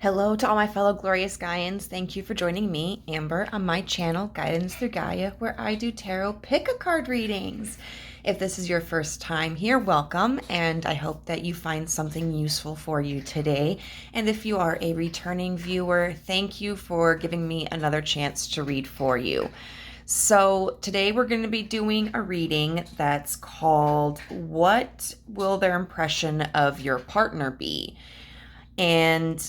Hello to all my fellow glorious Gaians. Thank you for joining me, Amber, on my channel, Guidance Through Gaia, where I do tarot pick-a-card readings. If this is your first time here, welcome, and I hope that you find something useful for you today. And if you are a returning viewer, thank you for giving me another chance to read for you. So today we're going to be doing a reading that's called, What Will Their Impression of Your Partner Be? And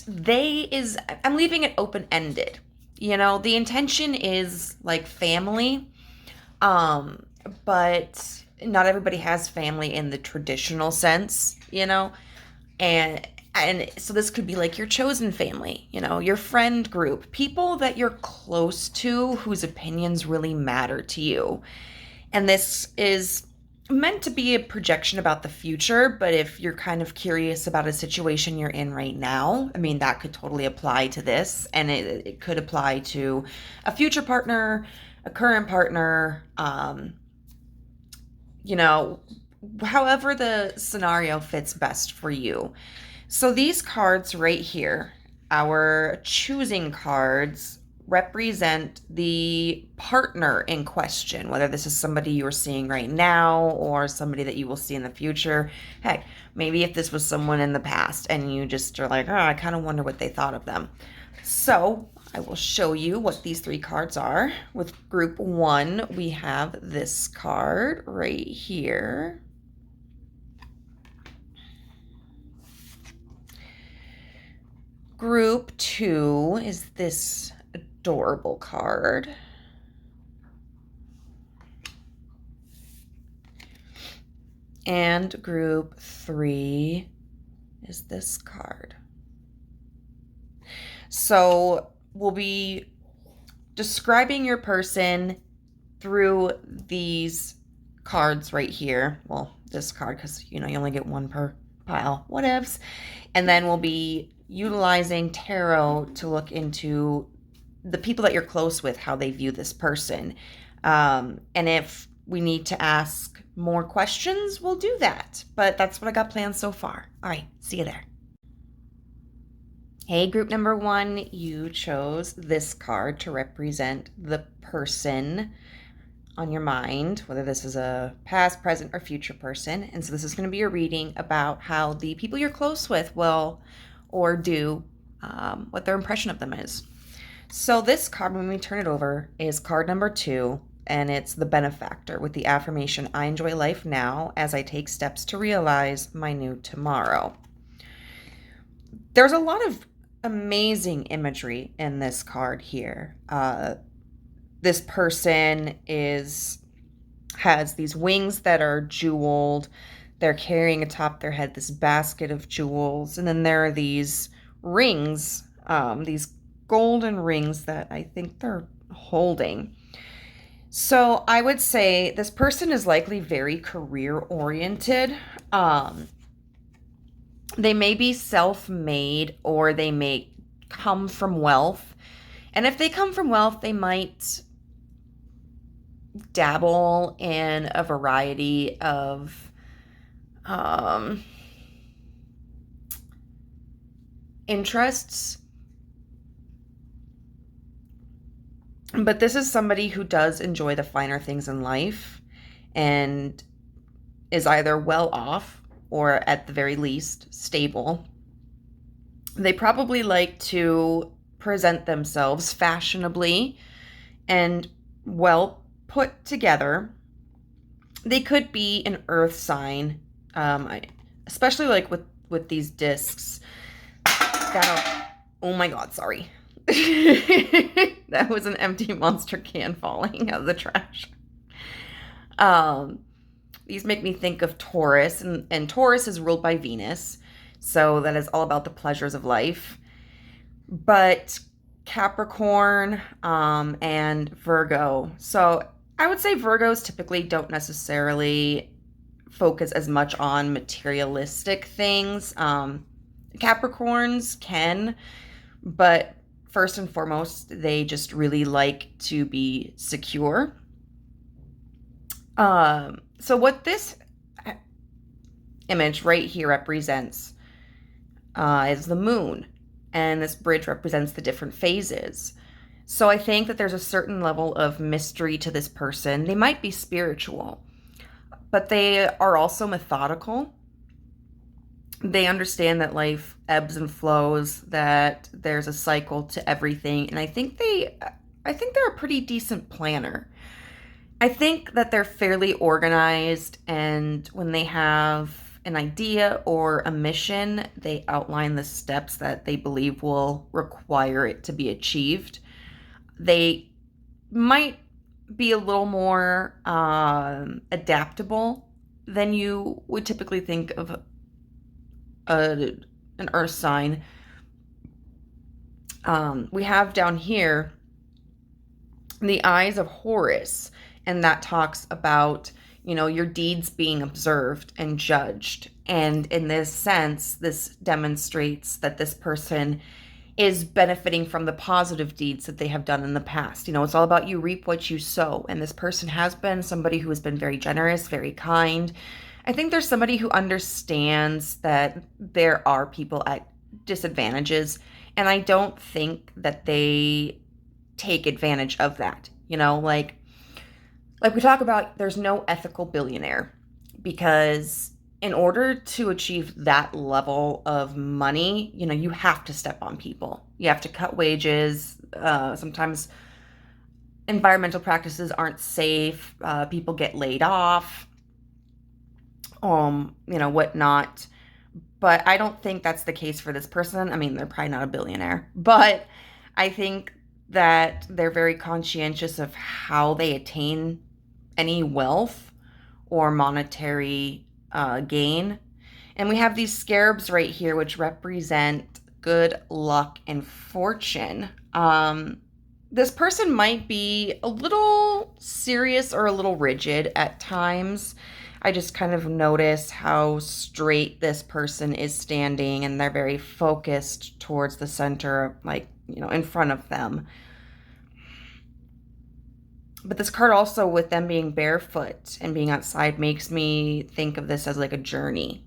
I'm leaving it open-ended. You know, the intention is like family, um, but not everybody has family in the traditional sense, you know, and so this could be like your chosen family, you know, your friend group, people that you're close to whose opinions really matter to you. And this is meant to be a projection about the future, but if you're kind of curious about a situation you're in right now, I mean, that could totally apply to this, and it could apply to a future partner, a current partner, you know, however the scenario fits best for you. So these cards right here, our choosing cards, represent the partner in question, whether this is somebody you're seeing right now or somebody that you will see in the future. Heck, maybe if this was someone in the past and you just are like, oh, I kind of wonder what they thought of them. So I will show you what these three cards are. With group one, we have this card right here. Group two is this adorable card. And group three is this card. So we'll be describing your person through these cards right here. Well, this card, because, you know, you only get one per pile. Whatevs. And then we'll be utilizing tarot to look into the people that you're close with, how they view this person. And if we need to ask more questions, we'll do that. But that's what I got planned so far. All right, see you there. Hey, group number one, you chose this card to represent the person on your mind, whether this is a past, present, or future person. And so this is going to be a reading about how the people you're close with will or do, what their impression of them is. So this card, when we turn it over, is card number two, and it's the benefactor with the affirmation, I enjoy life now as I take steps to realize my new tomorrow. There's a lot of amazing imagery in this card here. This person has these wings that are jeweled. They're carrying atop their head this basket of jewels. And then there are these rings, these golden rings that I think they're holding. So I would say this person is likely very career-oriented. They may be self-made, or they may come from wealth. And if they come from wealth, they might dabble in a variety of interests. But this is somebody who does enjoy the finer things in life and is either well off or at the very least stable. They probably like to present themselves fashionably and well put together. They could be an earth sign, especially like with these discs. Oh my God, sorry. That was an empty Monster can falling out of the trash. These make me think of Taurus, and Taurus is ruled by Venus, so that is all about the pleasures of life. But Capricorn, and Virgo. So I would say Virgos typically don't necessarily focus as much on materialistic things. Capricorns can, but first and foremost, they just really like to be secure. So what this image right here represents is the moon. and this bridge represents the different phases. So I think that there's a certain level of mystery to this person. They might be spiritual, but they are also methodical. They understand that life ebbs and flows, that there's a cycle to everything. And I think they're a pretty decent planner. I think that they're fairly organized, and when they have an idea or a mission, they outline the steps that they believe will require it to be achieved. They might be a little more adaptable than you would typically think of an earth sign. We have down here the eyes of Horus, and that talks about, your deeds being observed and judged. And in this sense, this demonstrates that this person is benefiting from the positive deeds that they have done in the past. It's all about you reap what you sow. And this person has been somebody who has been very generous, very kind. I think there's somebody who understands that there are people at disadvantages, and I don't think that they take advantage of that. Like we talk about, there's no ethical billionaire, because in order to achieve that level of money, you have to step on people. You have to cut wages. Sometimes environmental practices aren't safe. People get laid off, whatnot. But I don't think that's the case for this person. I mean, they're probably not a billionaire, but I think that they're very conscientious of how they attain any wealth or monetary gain. And we have these scarabs right here, which represent good luck and fortune. This person might be a little serious or a little rigid at times. I just kind of notice how straight this person is standing, and they're very focused towards the center, in front of them. But this card also, with them being barefoot and being outside, makes me think of this as like a journey.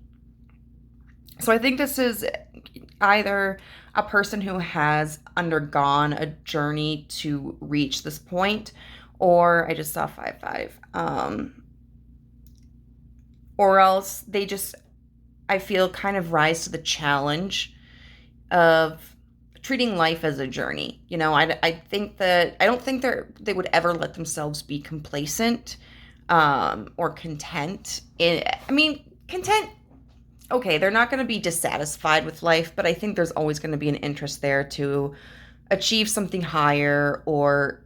So I think this is either a person who has undergone a journey to reach this point, or I just saw 5-5. Or else they just, I feel, kind of rise to the challenge of treating life as a journey. I think that, I don't think they would ever let themselves be complacent or content. Content, okay, they're not going to be dissatisfied with life, but I think there's always going to be an interest there to achieve something higher or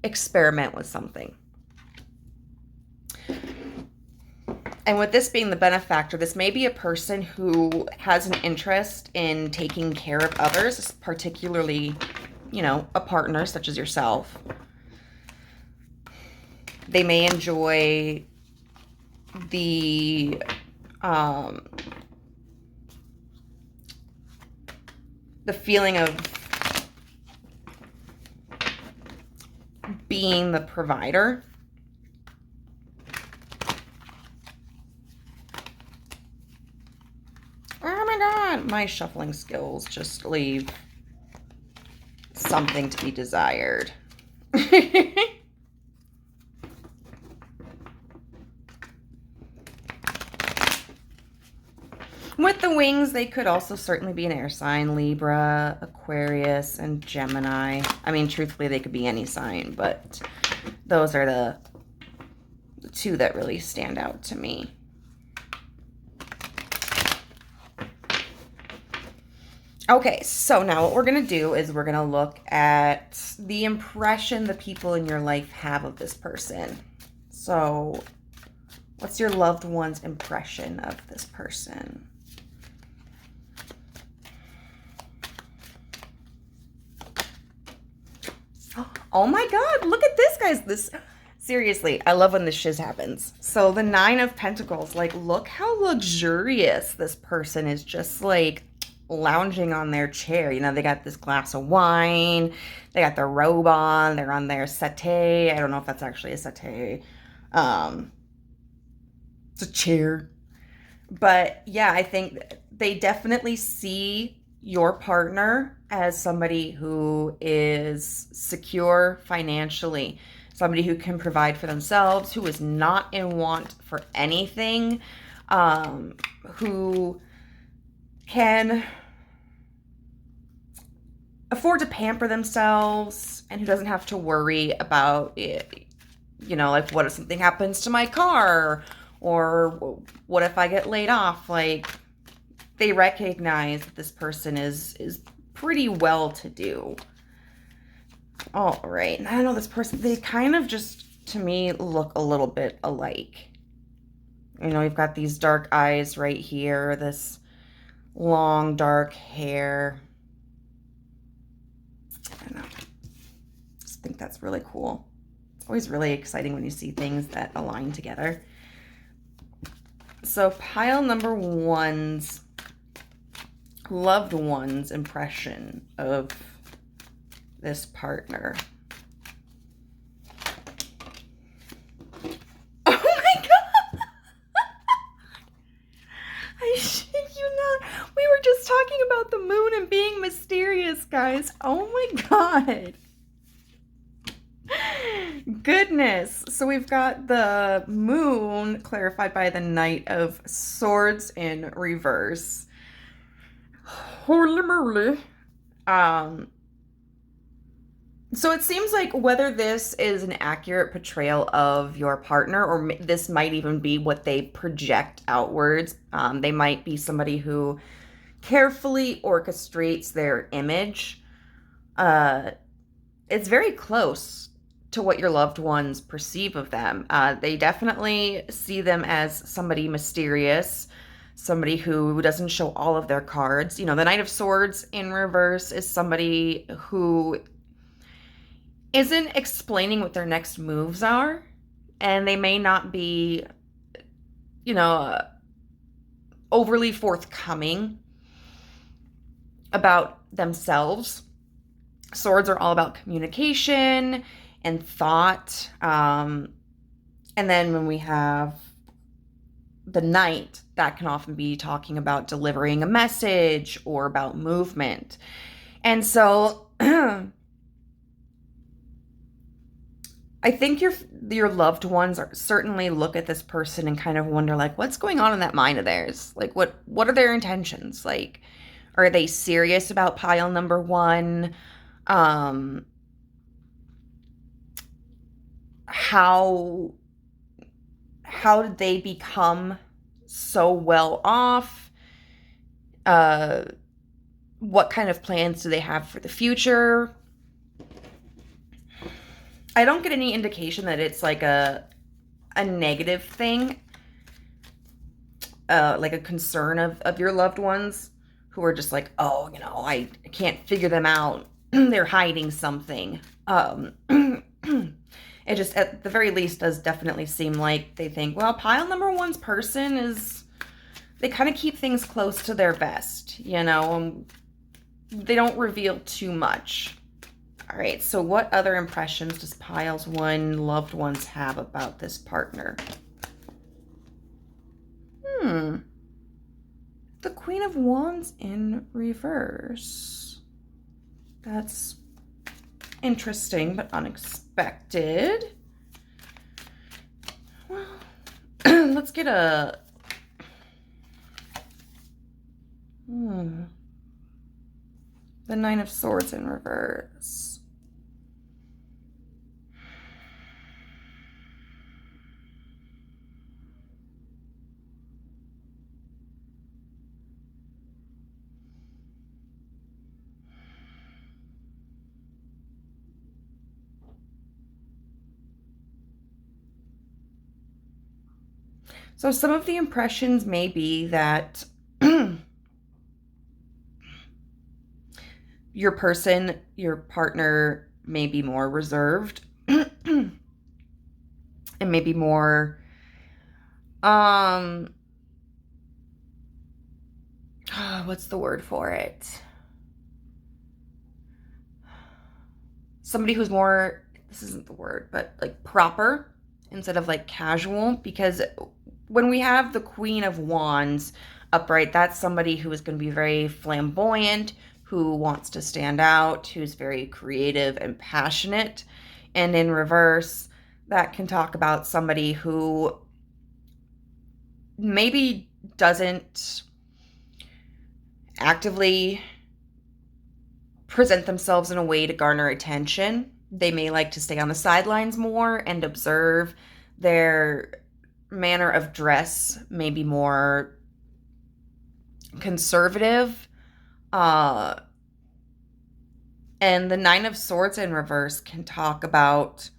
experiment with something. And with this being the benefactor, this may be a person who has an interest in taking care of others, particularly, a partner such as yourself. They may enjoy the feeling of being the provider. Oh my God, my shuffling skills just leave something to be desired. With the wings, they could also certainly be an air sign: Libra, Aquarius, and Gemini. I mean, truthfully, they could be any sign, but those are the two that really stand out to me. Okay, so now what we're going to do is we're going to look at the impression the people in your life have of this person. So, what's your loved one's impression of this person? Oh my God, look at this, guys. Seriously, I love when this shiz happens. So the 9 of Pentacles, look how luxurious this person is, just lounging on their chair. They got this glass of wine, they got their robe on, they're on their settee. I don't know if that's actually a settee. It's a chair. But yeah, I think they definitely see, your partner as somebody who is secure financially, somebody who can provide for themselves, who is not in want for anything, who can afford to pamper themselves, and who doesn't have to worry about it, like, what if something happens to my car, or what if I get laid off? Like, they recognize that this person is pretty well to do. All right. And I don't know, this person, they kind of just, to me, look a little bit alike. You've got these dark eyes right here, this long dark hair. I don't know. I just think that's really cool. It's always really exciting when you see things that align together. So pile number one's loved one's impression of this partner. Oh my God! I shit you not. We were just talking about the moon and being mysterious, guys. Oh my God. Goodness. So we've got the moon clarified by the Knight of Swords in reverse. Holy moly. So it seems like whether this is an accurate portrayal of your partner, or this might even be what they project outwards. They might be somebody who carefully orchestrates their image. It's very close to what your loved ones perceive of them. They definitely see them as somebody mysterious, somebody who doesn't show all of their cards. The Knight of Swords in reverse is somebody who isn't explaining what their next moves are, and they may not be, overly forthcoming about themselves. Swords are all about communication and thought. And then when we have the Knight, that can often be talking about delivering a message or about movement. And so I think your loved ones certainly look at this person and kind of wonder, like, what's going on in that mind of theirs? Like, what are their intentions? Like, are they serious about pile number one? How did they become so well off? What kind of plans do they have for the future? I don't get any indication that it's like a negative thing, like a concern of your loved ones who are just like, oh, I can't figure them out. They're hiding something. It just, at the very least, does definitely seem like they think, well, pile number one's person is, they kind of keep things close to their vest, they don't reveal too much. All right, so what other impressions does piles one loved ones have about this partner? The Queen of Wands in reverse. That's interesting, but unexpected. Well, let's get a... The Nine of Swords in reverse. So some of the impressions may be that your partner may be more reserved and maybe more, what's the word for it? Somebody who's more, this isn't the word, but like proper instead of like casual, because when we have the Queen of Wands, upright, that's somebody who is going to be very flamboyant, who wants to stand out, who's very creative and passionate. And in reverse, that can talk about somebody who maybe doesn't actively present themselves in a way to garner attention. They may like to stay on the sidelines more and observe. Their manner of dress may be more conservative. And the Nine of Swords in reverse can talk about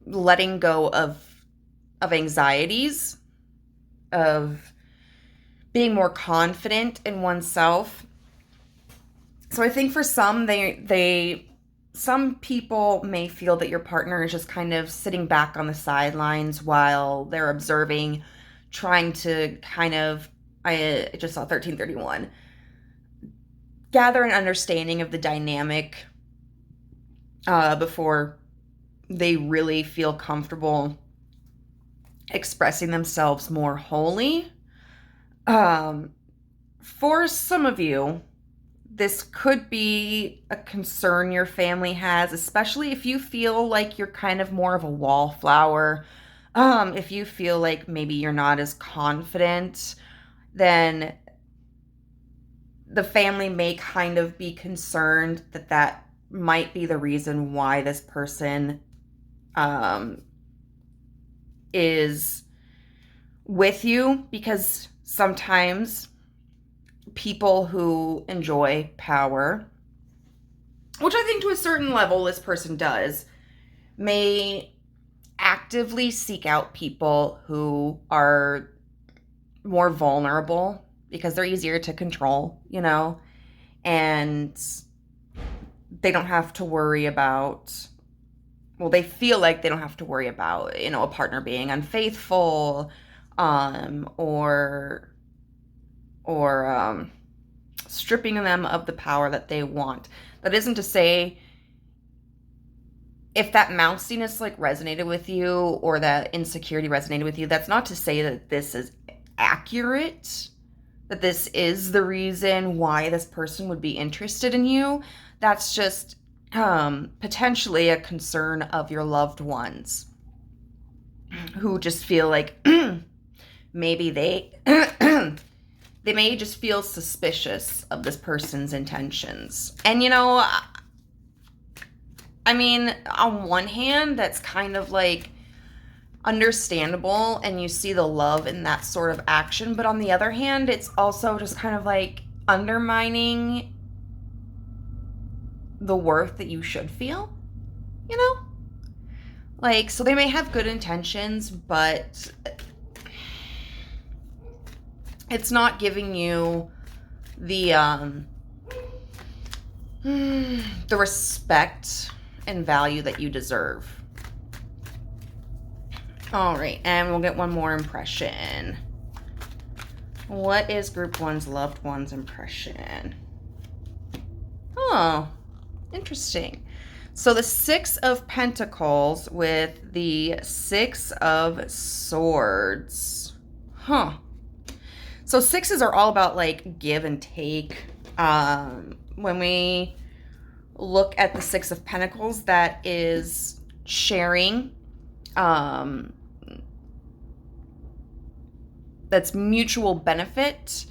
letting go of anxieties, of being more confident in oneself. So I think for some, some people may feel that your partner is just kind of sitting back on the sidelines while they're observing, trying to kind of, I just saw 1331, gather an understanding of the dynamic before they really feel comfortable expressing themselves more wholly. For some of you, this could be a concern your family has, especially if you feel like you're kind of more of a wallflower. If you feel like maybe you're not as confident, then the family may kind of be concerned that that might be the reason why this person is with you, because sometimes people who enjoy power, which I think to a certain level this person does, may actively seek out people who are more vulnerable because they're easier to control, you know, and they don't have to worry about, well, they feel like they don't have to worry about, you know, a partner being unfaithful, or stripping them of the power that they want. That isn't to say, if that moustiness like resonated with you or that insecurity resonated with you, that's not to say that this is accurate, that this is the reason why this person would be interested in you. That's just potentially a concern of your loved ones who just feel like maybe they they may just feel suspicious of this person's intentions. And you know, I mean, on one hand, that's kind of like understandable and you see the love in that sort of action, but on the other hand, it's also just kind of like undermining the worth that you should feel, you know? Like, so they may have good intentions, but it's not giving you the respect and value that you deserve. All right, and we'll get one more impression. What is group one's loved one's impression? Oh, interesting. So the Six of Pentacles with the Six of Swords. Huh. So sixes are all about like give and take. When we look at the Six of Pentacles, that is sharing. That's mutual benefit.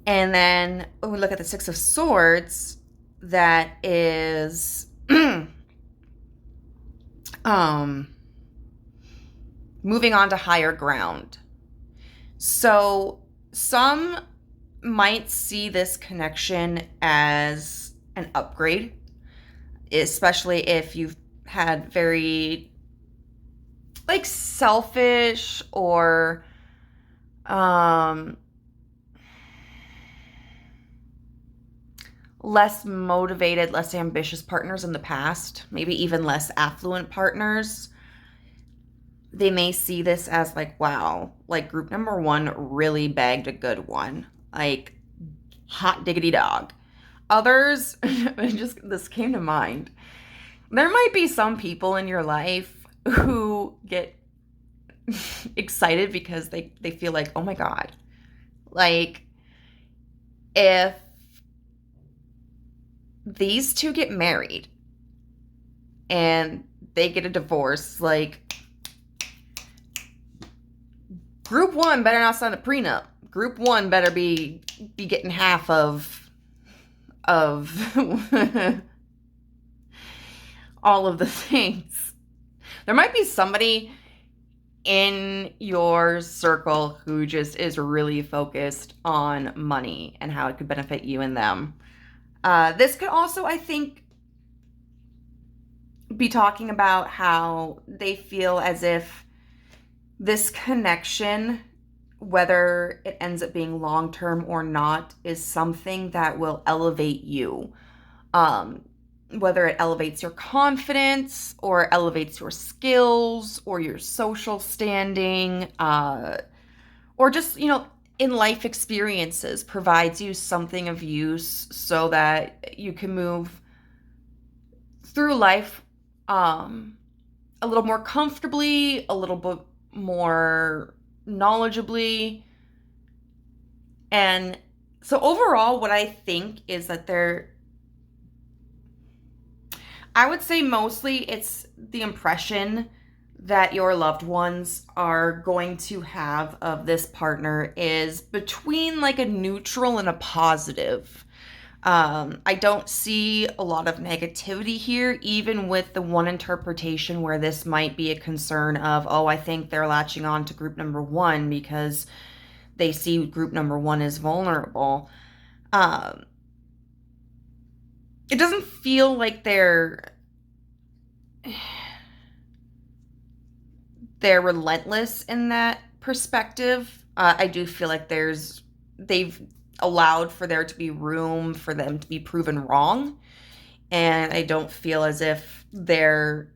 And then when we look at the Six of Swords, that is moving on to higher ground. So some might see this connection as an upgrade, especially if you've had very like selfish or less motivated, less ambitious partners in the past, maybe even less affluent partners. They may see this as like, wow, like group number one really bagged a good one. Like, hot diggity dog. Others, this came to mind. There might be some people in your life who get excited because they feel like, oh my God, like if these two get married and they get a divorce, like group one better not sign a prenup. Group one better be getting half of all of the things. There might be somebody in your circle who just is really focused on money and how it could benefit you and them. This could also, I think, be talking about how they feel as if this connection, whether it ends up being long-term or not, is something that will elevate you. Whether it elevates your confidence or elevates your skills or your social standing, or just, in life experiences, provides you something of use so that you can move through life a little more comfortably, a little bit more knowledgeably. And so overall, what I think is that I would say mostly it's the impression that your loved ones are going to have of this partner is between like a neutral and a positive. I don't see a lot of negativity here, even with the one interpretation where this might be a concern of, oh, I think they're latching on to group number one because they see group number one as vulnerable. It doesn't feel like they're relentless in that perspective. I do feel like they've allowed for there to be room for them to be proven wrong. And I don't feel as if they're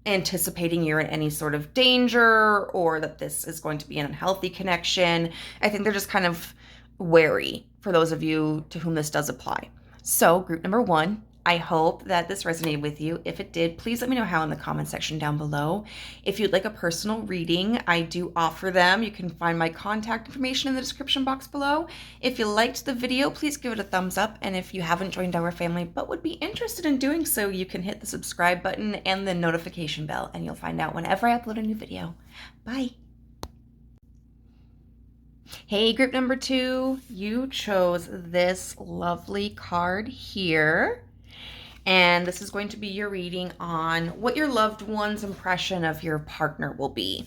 anticipating you're in any sort of danger or that this is going to be an unhealthy connection. I think they're just kind of wary for those of you to whom this does apply. So group number one, I hope that this resonated with you. If it did, please let me know how in the comment section down below. If you'd like a personal reading, I do offer them. You can find my contact information in the description box below. If you liked the video, please give it a thumbs up. And if you haven't joined our family but would be interested in doing so, you can hit the subscribe button and the notification bell, and you'll find out whenever I upload a new video. Bye. Hey, group number two, you chose this lovely card here. And this is going to be your reading on what your loved one's impression of your partner will be.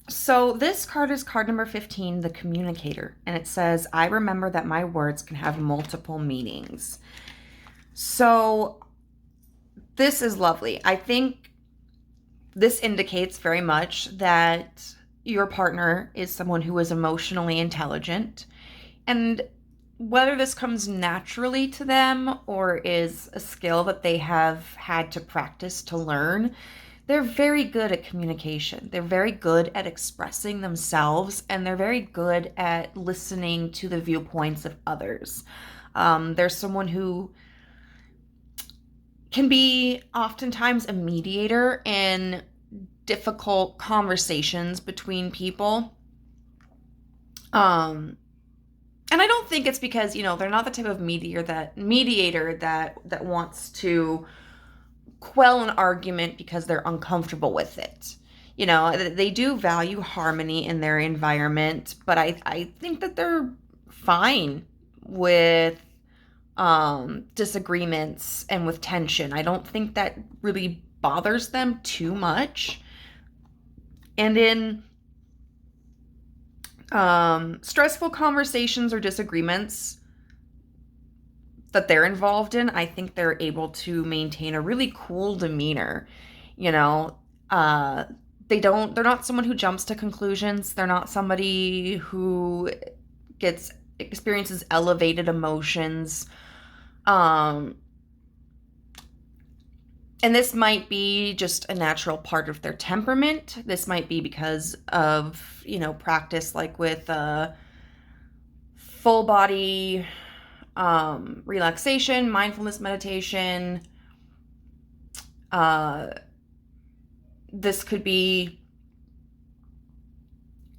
So this card is card number 15, the communicator. And it says, I remember that my words can have multiple meanings. So this is lovely. I think this indicates very much that your partner is someone who is emotionally intelligent, and whether this comes naturally to them or is a skill that they have had to practice to learn, they're very good at communication. They're very good at expressing themselves, and they're very good at listening to the viewpoints of others. They're someone who can be oftentimes a mediator in difficult conversations between people. And I don't think it's because, they're not the type of mediator that wants to quell an argument because they're uncomfortable with it. They do value harmony in their environment, but I think that they're fine with disagreements and with tension. I don't think that really bothers them too much. And in stressful conversations or disagreements that they're involved in, I think they're able to maintain a really cool demeanor. They're not someone who jumps to conclusions. They're not somebody who experiences elevated emotions. And this might be just a natural part of their temperament. This might be because of, practice, like with full body relaxation, mindfulness meditation, this could be,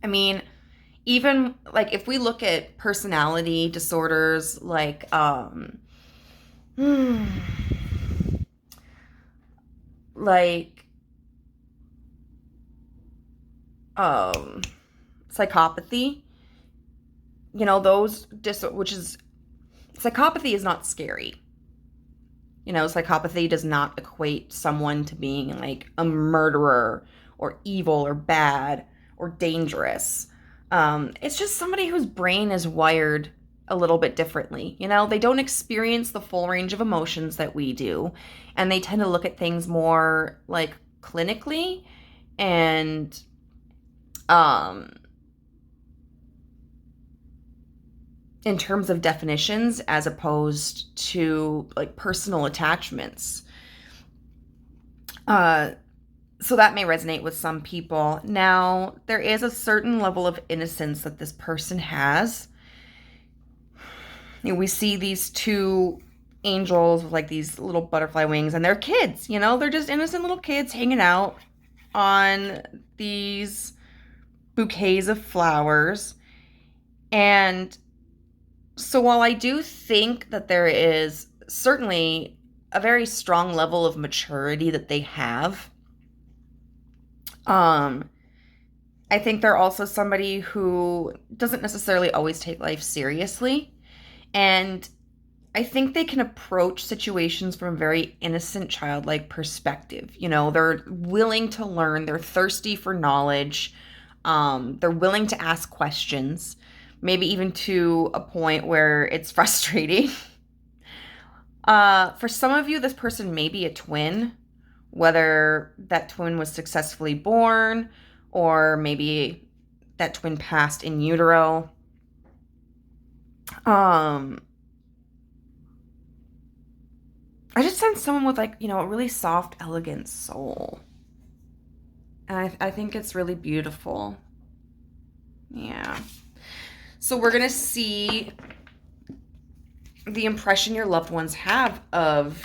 I mean, even like if we look at personality disorders like like psychopathy, those which is, psychopathy is not scary. Psychopathy does not equate someone to being like a murderer or evil or bad or dangerous. It's just somebody whose brain is wired a little bit differently. They don't experience the full range of emotions that we do, and they tend to look at things more like clinically and in terms of definitions as opposed to like personal attachments. So that may resonate with some people. Now, there is a certain level of innocence that this person has. We see these two angels with like these little butterfly wings, and they're kids, they're just innocent little kids hanging out on these bouquets of flowers. And so while I do think that there is certainly a very strong level of maturity that they have, I think they're also somebody who doesn't necessarily always take life seriously. And I think they can approach situations from a very innocent, childlike perspective. They're willing to learn. They're thirsty for knowledge. They're willing to ask questions, maybe even to a point where it's frustrating. For some of you, this person may be a twin, whether that twin was successfully born or maybe that twin passed in utero. I just sense someone with like, a really soft, elegant soul. And I think it's really beautiful. Yeah. So we're going to see the impression your loved ones have of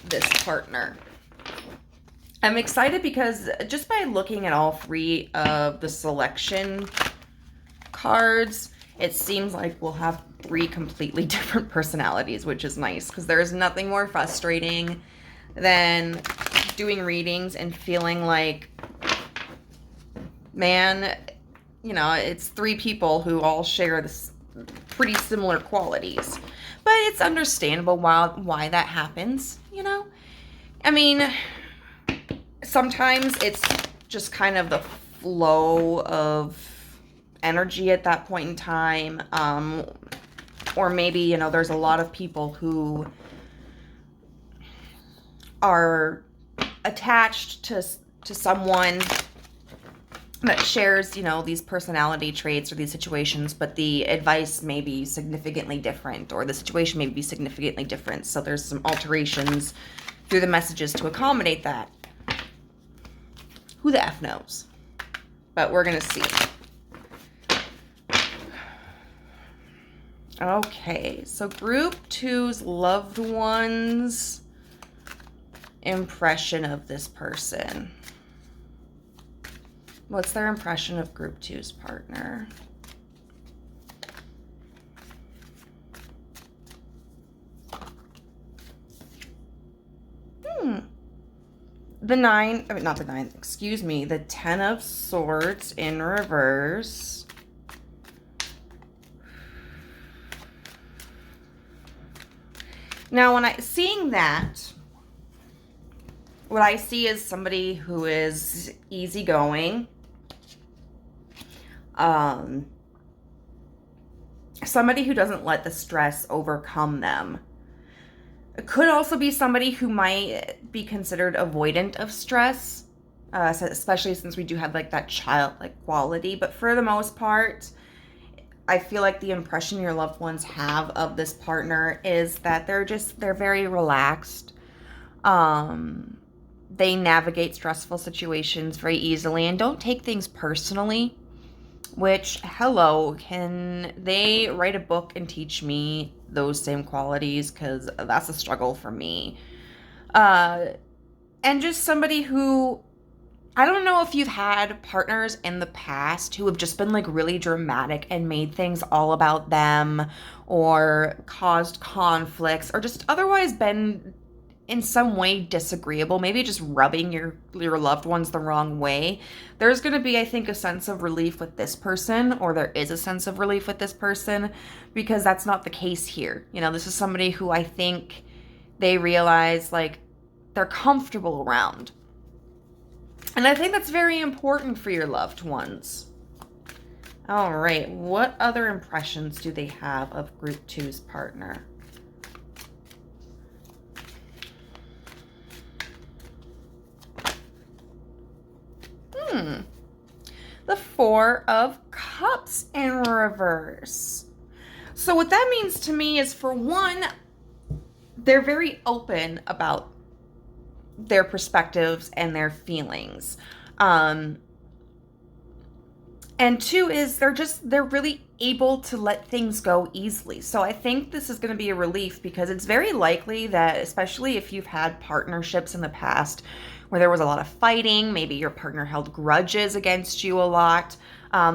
this partner. I'm excited because just by looking at all three of the selection cards, it seems like we'll have three completely different personalities, which is nice because there is nothing more frustrating than doing readings and feeling like, man, it's three people who all share this pretty similar qualities. But it's understandable why that happens, I mean, sometimes it's just kind of the flow of energy at that point in time. Or maybe, there's a lot of people who are attached to someone that shares, these personality traits or these situations, but the advice may be significantly different, or the situation may be significantly different. So there's some alterations through the messages to accommodate that. Who the F knows? But we're going to see. Okay, so group two's loved ones' impression of this person. What's their impression of group two's partner? The Ten of Swords in reverse. Now, seeing that, what I see is somebody who is easygoing. Somebody who doesn't let the stress overcome them. It could also be somebody who might be considered avoidant of stress, especially since we do have like that childlike quality. But for the most part, I feel like the impression your loved ones have of this partner is that they're very relaxed. They navigate stressful situations very easily and don't take things personally, which, hello, can they write a book and teach me those same qualities? Because that's a struggle for me. And just somebody who, I don't know if you've had partners in the past who have just been like really dramatic and made things all about them, or caused conflicts, or just otherwise been in some way disagreeable, maybe just rubbing your loved ones the wrong way. There's going to be, I think, a sense of relief with this person, or there is a sense of relief with this person, because that's not the case here. You know, this is somebody who I think they realize like they're comfortable around. And I think that's very important for your loved ones. All right, what other impressions do they have of Group 2's partner? The Four of Cups in reverse. So what that means to me is, for one, they're very open about their perspectives and their feelings. And two is they're really able to let things go easily. So I think this is going to be a relief, because it's very likely that, especially if you've had partnerships in the past where there was a lot of fighting, maybe your partner held grudges against you a lot,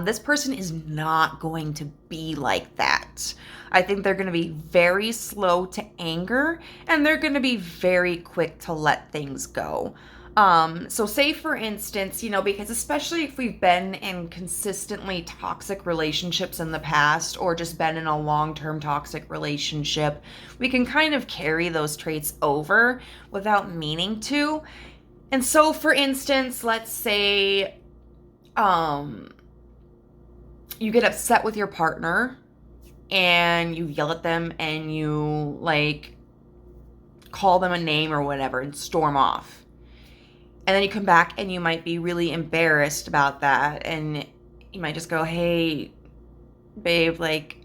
this person is not going to be like that. I think they're going to be very slow to anger, and they're going to be very quick to let things go. So say, for instance, you know, because especially if we've been in consistently toxic relationships in the past, or just been in a long-term toxic relationship, we can kind of carry those traits over without meaning to. And so, for instance, let's say you get upset with your partner and you yell at them and you like call them a name or whatever and storm off. And then you come back and you might be really embarrassed about that, and you might just go, "Hey, babe, like,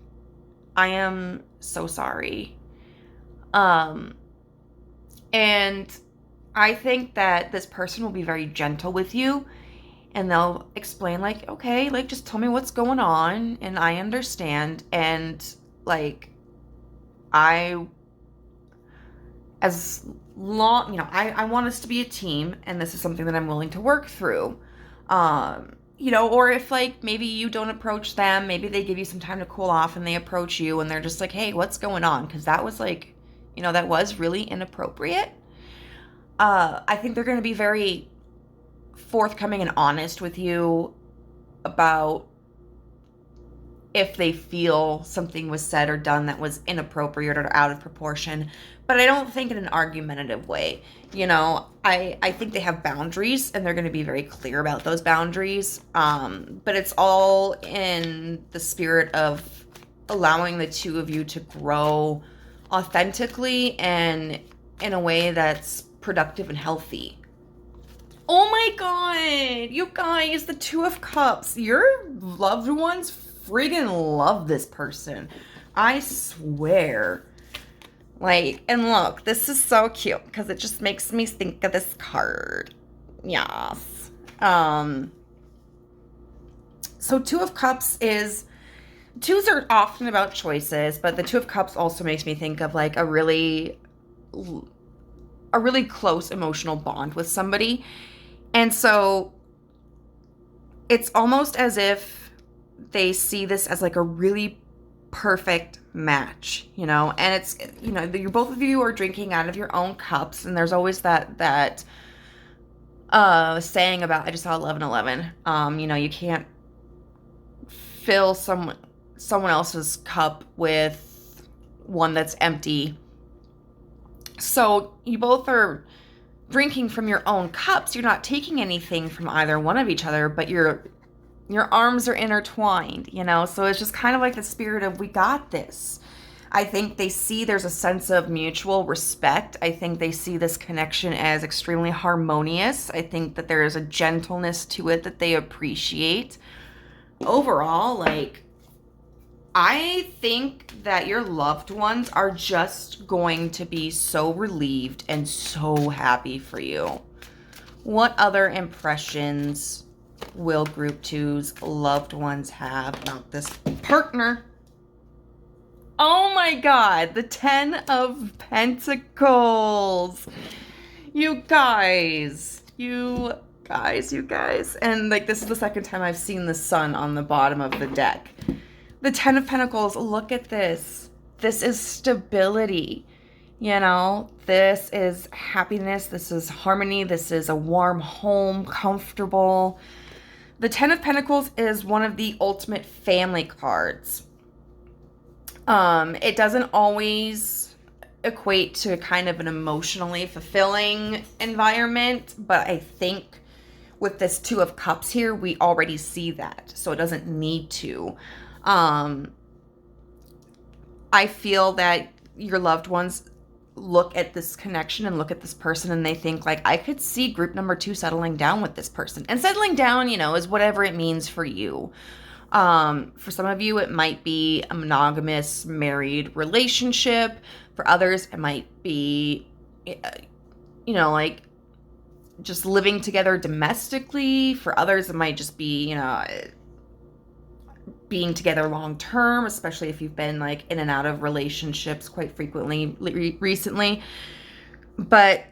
I am so sorry." And I think that this person will be very gentle with you, and they'll explain like, "Okay, like, just tell me what's going on and I understand, and like, as long, you know, I want us to be a team, and this is something that I'm willing to work through." You know, or if like maybe you don't approach them, maybe they give you some time to cool off and they approach you and they're just like, "Hey, what's going on?" Because that was like, you know, that was really inappropriate. I think they're going to be very forthcoming and honest with you about if they feel something was said or done that was inappropriate or out of proportion, but I don't think in an argumentative way. You know, I think they have boundaries, and they're going to be very clear about those boundaries, but it's all in the spirit of allowing the two of you to grow authentically and in a way that's productive and healthy. Oh my god, you guys, the Two of Cups. Your loved ones friggin' love this person. I swear. Like, and look, this is so cute because it just makes me think of this card. Yes. So Two of Cups is, twos are often about choices, but the Two of Cups also makes me think of like a really close emotional bond with somebody. And so it's almost as if they see this as like a really perfect match, you know, and it's, you know, you're both of you are drinking out of your own cups, and there's always that saying about, I just saw 11:11, you know, you can't fill someone else's cup with one that's empty. So you both are drinking from your own cups. You're not taking anything from either one of each other, but your arms are intertwined, you know? So it's just kind of like the spirit of, we got this. I think they see there's a sense of mutual respect. I think they see this connection as extremely harmonious. I think that there is a gentleness to it that they appreciate. Overall, like, I think that your loved ones are just going to be so relieved and so happy for you. What other impressions will Group 2's loved ones have about this partner? Oh my god, the 10 of Pentacles. You guys, you eyes, you guys. And like, this is the second time I've seen the sun on the bottom of the deck. The Ten of Pentacles, look at this. This is stability. You know, this is happiness. This is harmony. This is a warm home, comfortable. The Ten of Pentacles is one of the ultimate family cards. It doesn't always equate to kind of an emotionally fulfilling environment, but I think with this Two of Cups here, we already see that, so it doesn't need to. I feel that your loved ones look at this connection and look at this person and they think like, I could see group number 2 settling down with this person. And settling down, you know, is whatever it means for you. For some of you, it might be a monogamous married relationship. For others, it might be, you know, like just living together domestically. For others, it might just be, you know, being together long term, especially if you've been like in and out of relationships quite frequently recently. But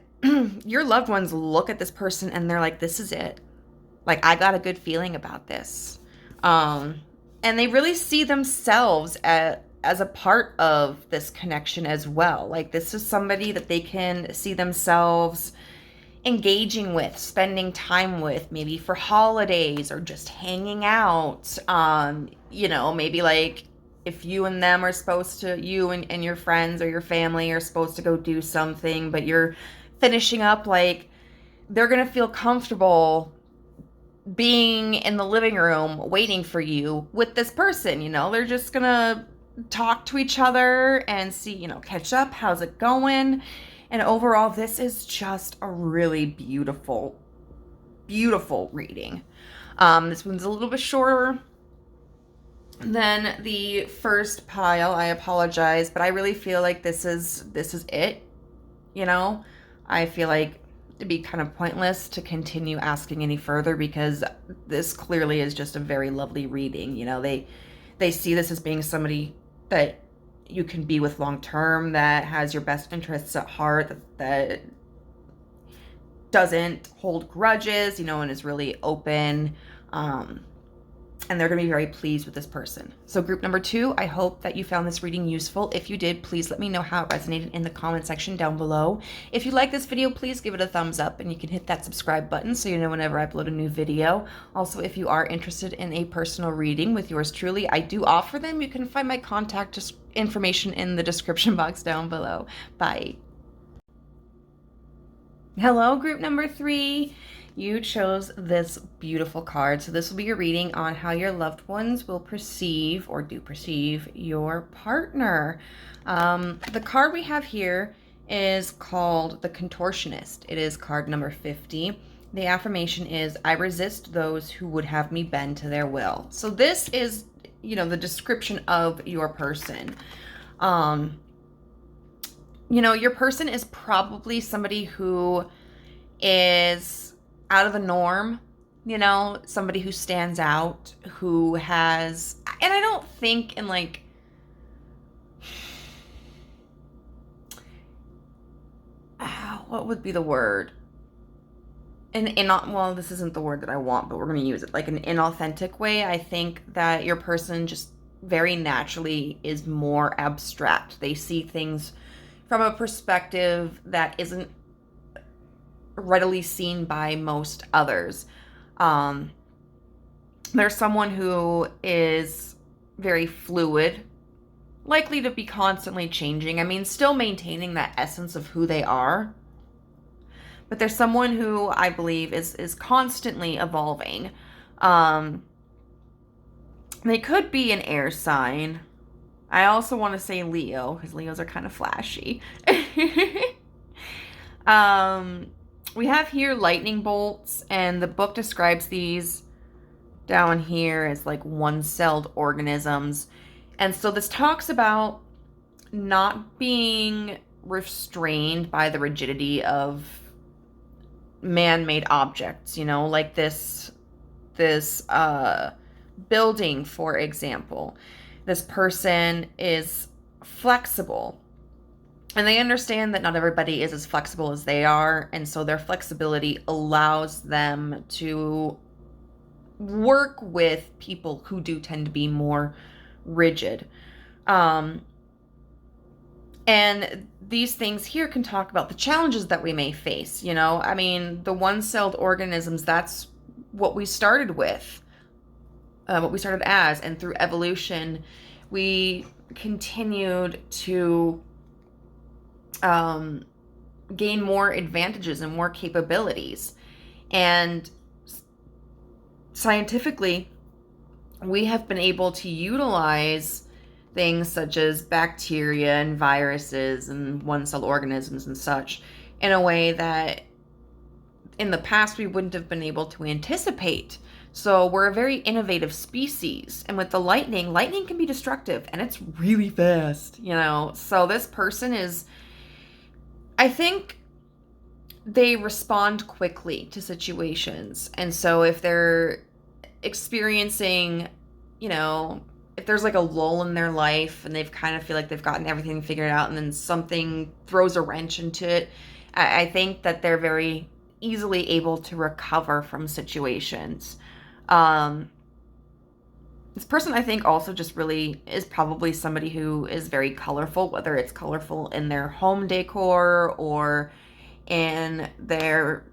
your loved ones look at this person and they're like, this is it. Like, I got a good feeling about this. And they really see themselves as a part of this connection as well. Like, this is somebody that they can see themselves engaging with, spending time with, maybe for holidays or just hanging out. You know, maybe like if you and them are supposed to, you and your friends or your family are supposed to go do something, but you're finishing up, like, they're going to feel comfortable being in the living room waiting for you with this person. You know, they're just going to talk to each other and see, you know, catch up. How's it going? And overall, this is just a really beautiful, beautiful reading. This one's a little bit shorter than the first pile. I apologize, but I really feel like this is it. You know, I feel like it'd be kind of pointless to continue asking any further because this clearly is just a very lovely reading. You know, they see this as being somebody that you can be with long term, that has your best interests at heart, that doesn't hold grudges, you know, and is really open. And they're going to be very pleased with this person. So group number 2, I hope that you found this reading useful. If you did, please let me know how it resonated in the comment section down below. If you like this video, please give it a thumbs up and you can hit that subscribe button so you know whenever I upload a new video. Also, if you are interested in a personal reading with yours truly, I do offer them. You can find my contact information in the description box down below. Bye. Hello, group number 3. You chose this beautiful card. So this will be your reading on how your loved ones will perceive or do perceive your partner. The card we have here is called the Contortionist. It is card number 50. The affirmation is, I resist those who would have me bend to their will. So this is, you know, the description of your person. You know, your person is probably somebody who is out of the norm, you know, somebody who stands out, who has, and I don't think in like, what would be the word? Well, this isn't the word that I want, but we're going to use it, like an inauthentic way. I think that your person just very naturally is more abstract. They see things from a perspective that isn't readily seen by most others. There's someone who is very fluid, likely to be constantly changing. I mean, still maintaining that essence of who they are. But there's someone who I believe is constantly evolving. They could be an air sign. I also want to say Leo, because Leos are kind of flashy. We have here lightning bolts, and the book describes these down here as like one-celled organisms. And so this talks about not being restrained by the rigidity of man-made objects, you know, like this building, for example. This person is flexible. And they understand that not everybody is as flexible as they are, and so their flexibility allows them to work with people who do tend to be more rigid. And these things here can talk about the challenges that we may face. I mean, the one-celled organisms, that's what we started with, what we started as, and through evolution, we continued to gain more advantages and more capabilities. And scientifically, we have been able to utilize things such as bacteria and viruses and one-cell organisms and such in a way that in the past we wouldn't have been able to anticipate. So we're a very innovative species. And with the lightning can be destructive, and it's really fast, So this person is, I think they respond quickly to situations. And so if they're experiencing, if there's like a lull in their life and they've kind of feel like they've gotten everything figured out and then something throws a wrench into it, I think that they're very easily able to recover from situations. This person, I think, also just really is probably somebody who is very colorful, whether it's colorful in their home decor or in their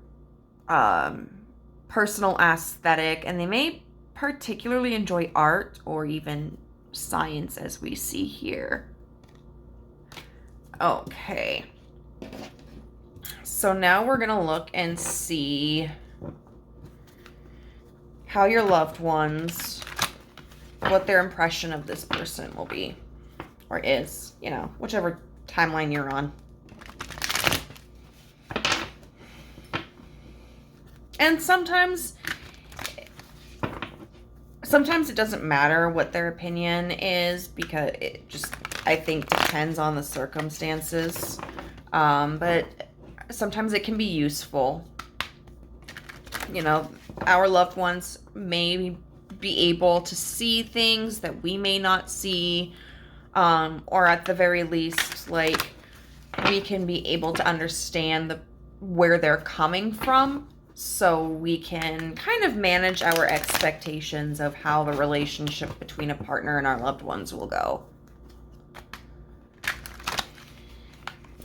personal aesthetic, and they may particularly enjoy art or even science, as we see here. Okay. So now we're going to look and see how your loved ones, what their impression of this person will be, or is, whichever timeline you're on. And sometimes it doesn't matter what their opinion is, because it just, I think, depends on the circumstances. But sometimes it can be useful. Our loved ones may be able to see things that we may not see, or at the very least, like, we can be able to understand where they're coming from, so we can kind of manage our expectations of how the relationship between a partner and our loved ones will go.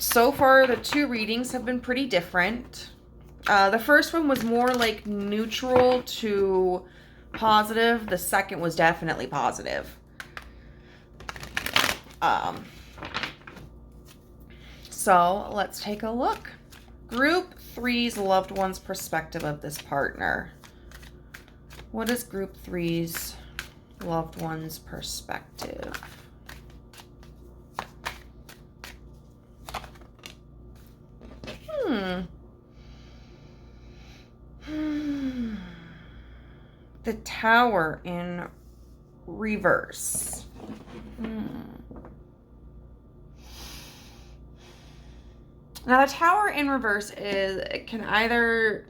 So far, the two readings have been pretty different. The first one was more like neutral to positive. The second was definitely positive. So let's take a look. Group 3's loved one's perspective of this partner. What is Group 3's loved one's perspective? The Tower in reverse. Now, the Tower in reverse can either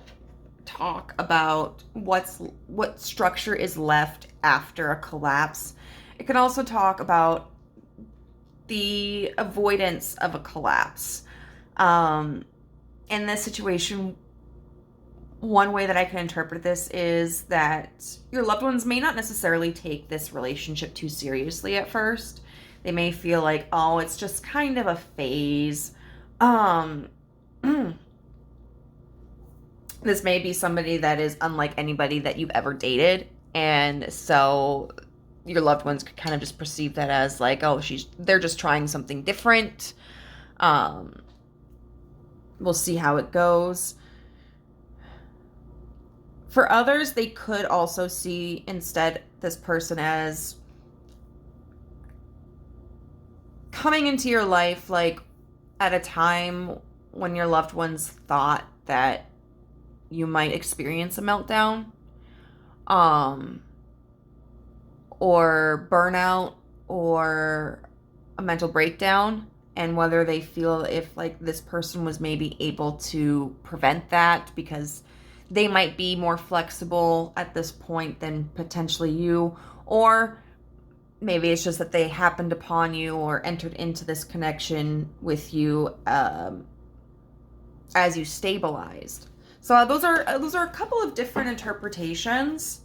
talk about what structure is left after a collapse. It can also talk about the avoidance of a collapse. In this situation, one way that I can interpret this is that your loved ones may not necessarily take this relationship too seriously at first. They may feel like, oh, it's just kind of a phase. This may be somebody that is unlike anybody that you've ever dated, and so your loved ones could kind of just perceive that as like, oh, they're just trying something different. We'll see how it goes. For others, they could also see instead this person as coming into your life like at a time when your loved ones thought that you might experience a meltdown, or burnout, or a mental breakdown, and whether they feel if like this person was maybe able to prevent that because they might be more flexible at this point than potentially you, or maybe it's just that they happened upon you or entered into this connection with you as you stabilized. So those are a couple of different interpretations,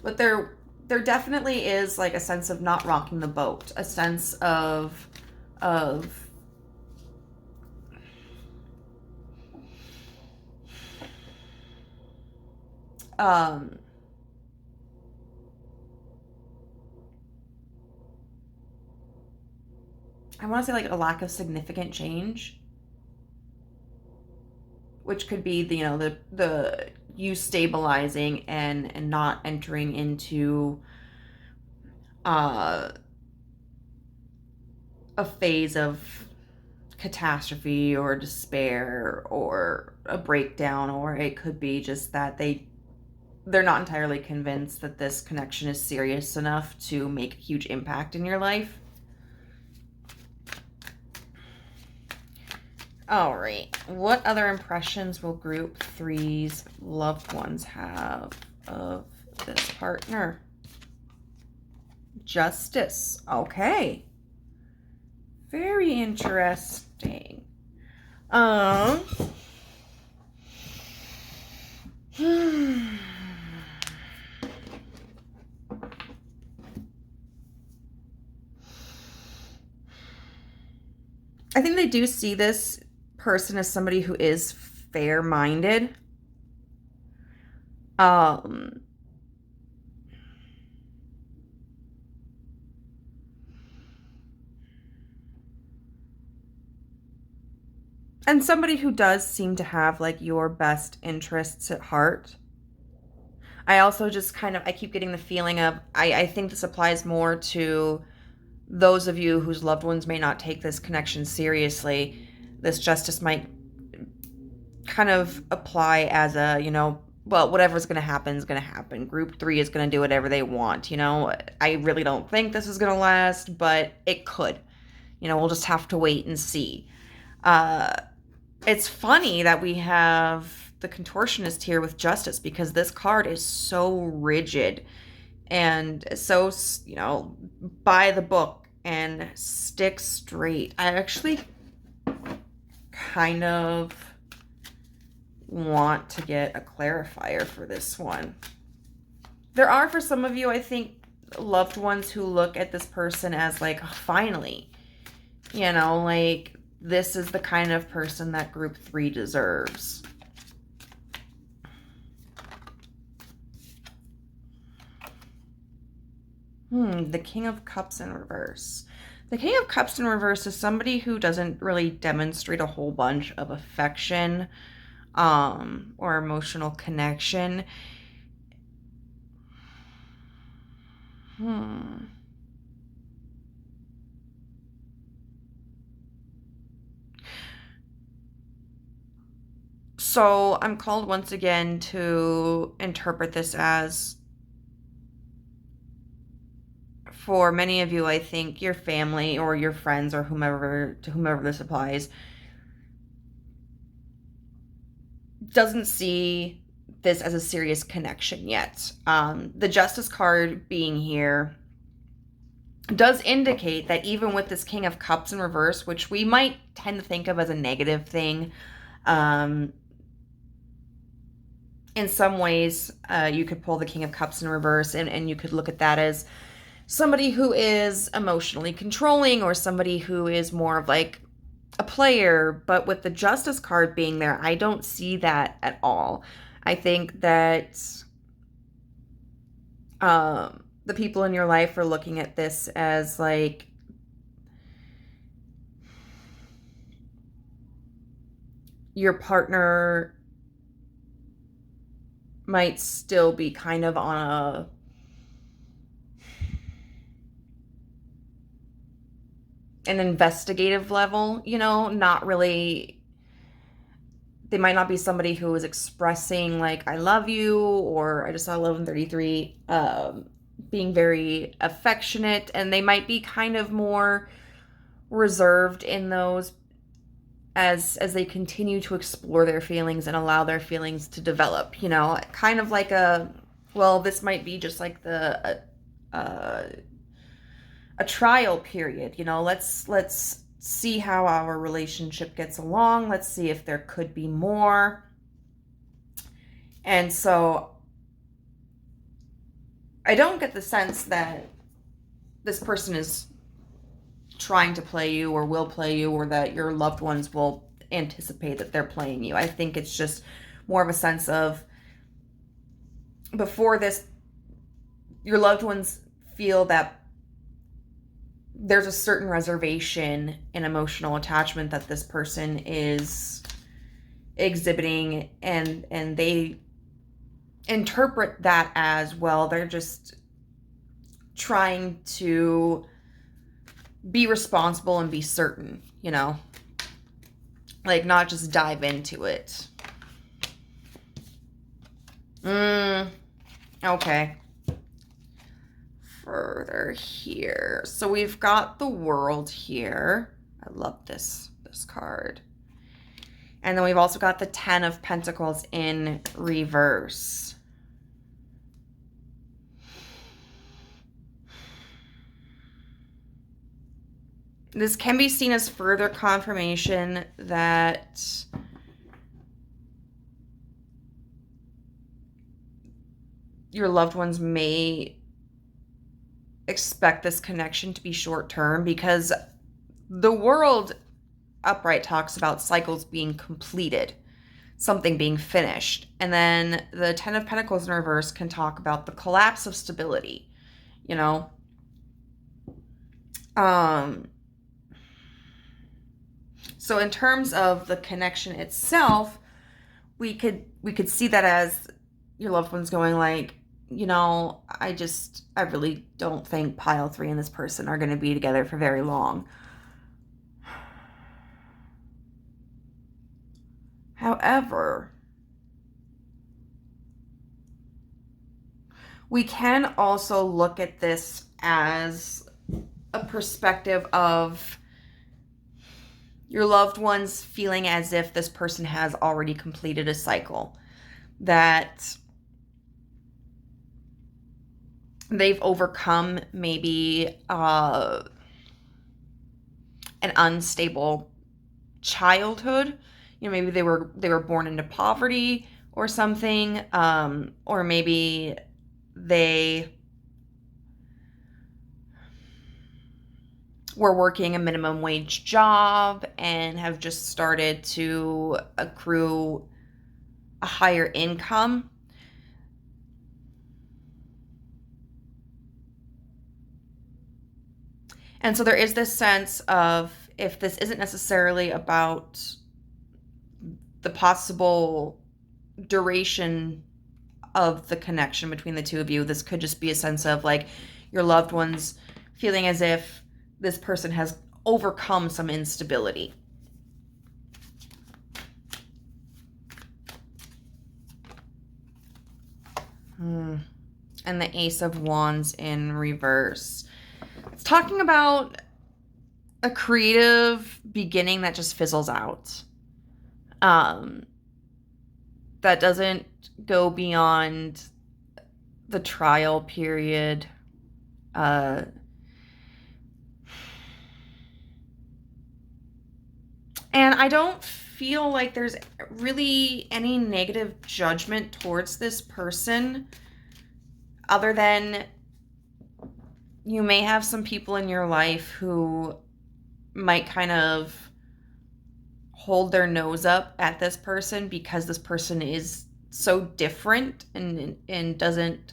but there definitely is like a sense of not rocking the boat, a sense of I want to say like a lack of significant change, which could be the you stabilizing and not entering into a phase of catastrophe or despair or a breakdown, or it could be just that they're not entirely convinced that this connection is serious enough to make a huge impact in your life. All right, what other impressions will group 3's loved ones have of this partner? Justice. Okay. Very interesting. I think they do see this person as somebody who is fair-minded. And somebody who does seem to have like your best interests at heart. I also just I keep getting the feeling of, I think this applies more to those of you whose loved ones may not take this connection seriously. This justice might kind of apply as a, well, whatever's going to happen is going to happen. Group 3 is going to do whatever they want. I really don't think this is going to last, but it could. We'll just have to wait and see. It's funny that we have the contortionist here with justice, because this card is so rigid and so, by the book and stick straight. I actually kind of want to get a clarifier for this one. There are, for some of you, I think, loved ones who look at this person as like, oh, finally, like, this is the kind of person that group 3 deserves. The King of Cups in reverse. The King of Cups in reverse is somebody who doesn't really demonstrate a whole bunch of affection or emotional connection. So I'm called once again to interpret this as, for many of you, I think your family or your friends or to whomever this applies, doesn't see this as a serious connection yet. The Justice card being here does indicate that even with this King of Cups in reverse, which we might tend to think of as a negative thing, in some ways, you could pull the King of Cups in reverse and you could look at that as somebody who is emotionally controlling or somebody who is more of like a player. But with the Justice card being there, I don't see that at all. I think that the people in your life are looking at this as like, your partner might still be kind of on an investigative level, not really. They might not be somebody who is expressing like, I love you, or I just saw 1133, being very affectionate, and they might be kind of more reserved in those as they continue to explore their feelings and allow their feelings to develop, kind of like this might be just like the a trial period. Let's see how our relationship gets along. Let's see if there could be more. And so I don't get the sense that this person is trying to play you or will play you, or that your loved ones will anticipate that they're playing you. I think it's just more of a sense of, before this, your loved ones feel that there's a certain reservation and emotional attachment that this person is exhibiting, and they interpret that as, well, they're just trying to be responsible and be certain, like not just dive into it. Okay. Further here. So we've got the World here. I love this card. And then we've also got the Ten of Pentacles in reverse. This can be seen as further confirmation that your loved ones may expect this connection to be short term, because the World upright talks about cycles being completed, something being finished. And then the Ten of Pentacles in reverse can talk about the collapse of stability, So in terms of the connection itself, we could see that as your loved one's going like, I really don't think pile 3 and this person are going to be together for very long. However, we can also look at this as a perspective of your loved ones feeling as if this person has already completed a cycle, that they've overcome maybe an unstable childhood. Maybe they were born into poverty or something, or maybe they were working a minimum wage job and have just started to accrue a higher income. And so there is this sense of, if this isn't necessarily about the possible duration of the connection between the two of you, this could just be a sense of like your loved ones feeling as if this person has overcome some instability. And the Ace of Wands in reverse. It's talking about a creative beginning that just fizzles out. That doesn't go beyond the trial period. And I don't feel like there's really any negative judgment towards this person, other than you may have some people in your life who might kind of hold their nose up at this person because this person is so different and doesn't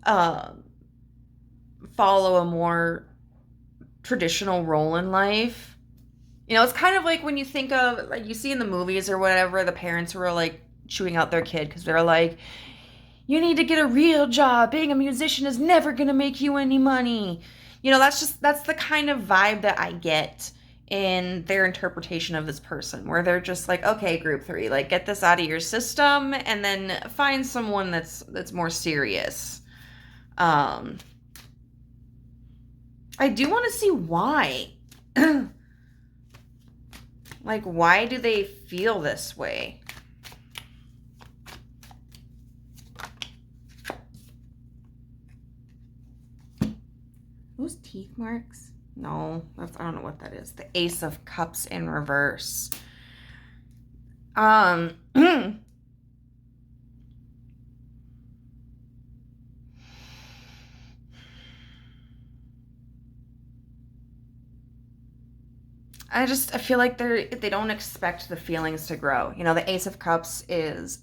follow a more traditional role in life. It's kind of like when you think of, like, you see in the movies or whatever, the parents who are like chewing out their kid because they're like, you need to get a real job. Being a musician is never going to make you any money. That's the kind of vibe that I get in their interpretation of this person, where they're just like, okay, group 3, like, get this out of your system and then find someone that's more serious. I do want to see why. Like, why do they feel this way? Those teeth marks? No, that's, I don't know what that is. The Ace of Cups in reverse. I feel like they don't expect the feelings to grow. You know, the Ace of Cups is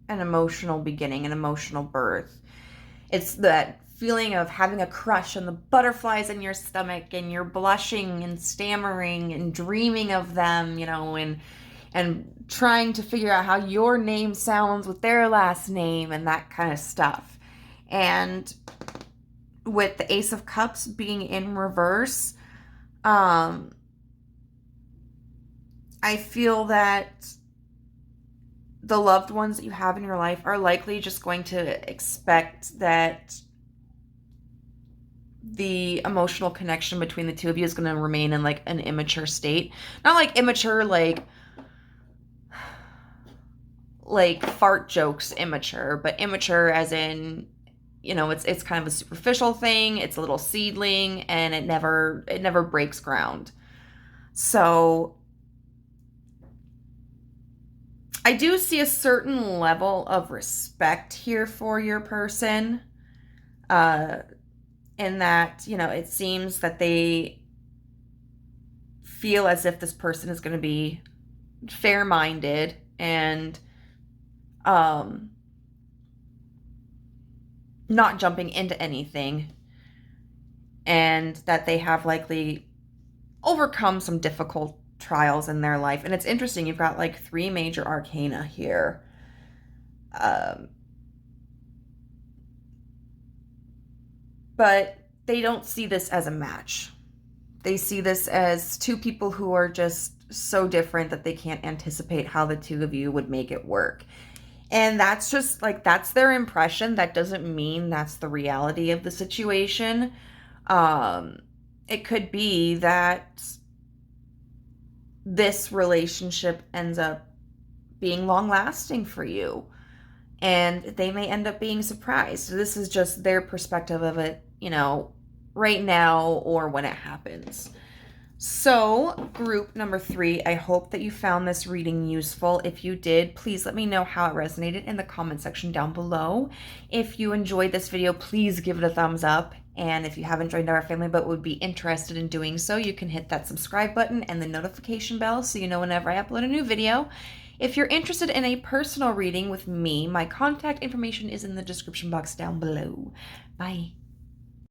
an emotional beginning, an emotional birth. It's that feeling of having a crush and the butterflies in your stomach and you're blushing and stammering and dreaming of them, you know, and trying to figure out how your name sounds with their last name and that kind of stuff. And with the Ace of Cups being in reverse, I feel that the loved ones that you have in your life are likely just going to expect that the emotional connection between the two of you is going to remain in like an immature state. Not like immature, like fart jokes immature, but immature as in, you know, it's kind of a superficial thing. It's a little seedling and it never breaks ground. So I do see a certain level of respect here for your person, in that, you know, it seems that they feel as if this person is going to be fair-minded and not jumping into anything, and that they have likely overcome some difficult trials in their life. And it's interesting, you've got like 3 major arcana here. But they don't see this as a match. They see this as 2 people who are just so different that they can't anticipate how the 2 of you would make it work. And that's just like, that's their impression. That doesn't mean that's the reality of the situation. It could be that this relationship ends up being long lasting for you, and they may end up being surprised. So this is just their perspective of it, you know, right now or when it happens. So group number 3, I hope that you found this reading useful. If you did, please let me know how it resonated in the comment section down below. If you enjoyed this video, please give it a thumbs up. And if you haven't joined our family but would be interested in doing so, you can hit that subscribe button and the notification bell so you know whenever I upload a new video. If you're interested in a personal reading with me, my contact information is in the description box down below. Bye.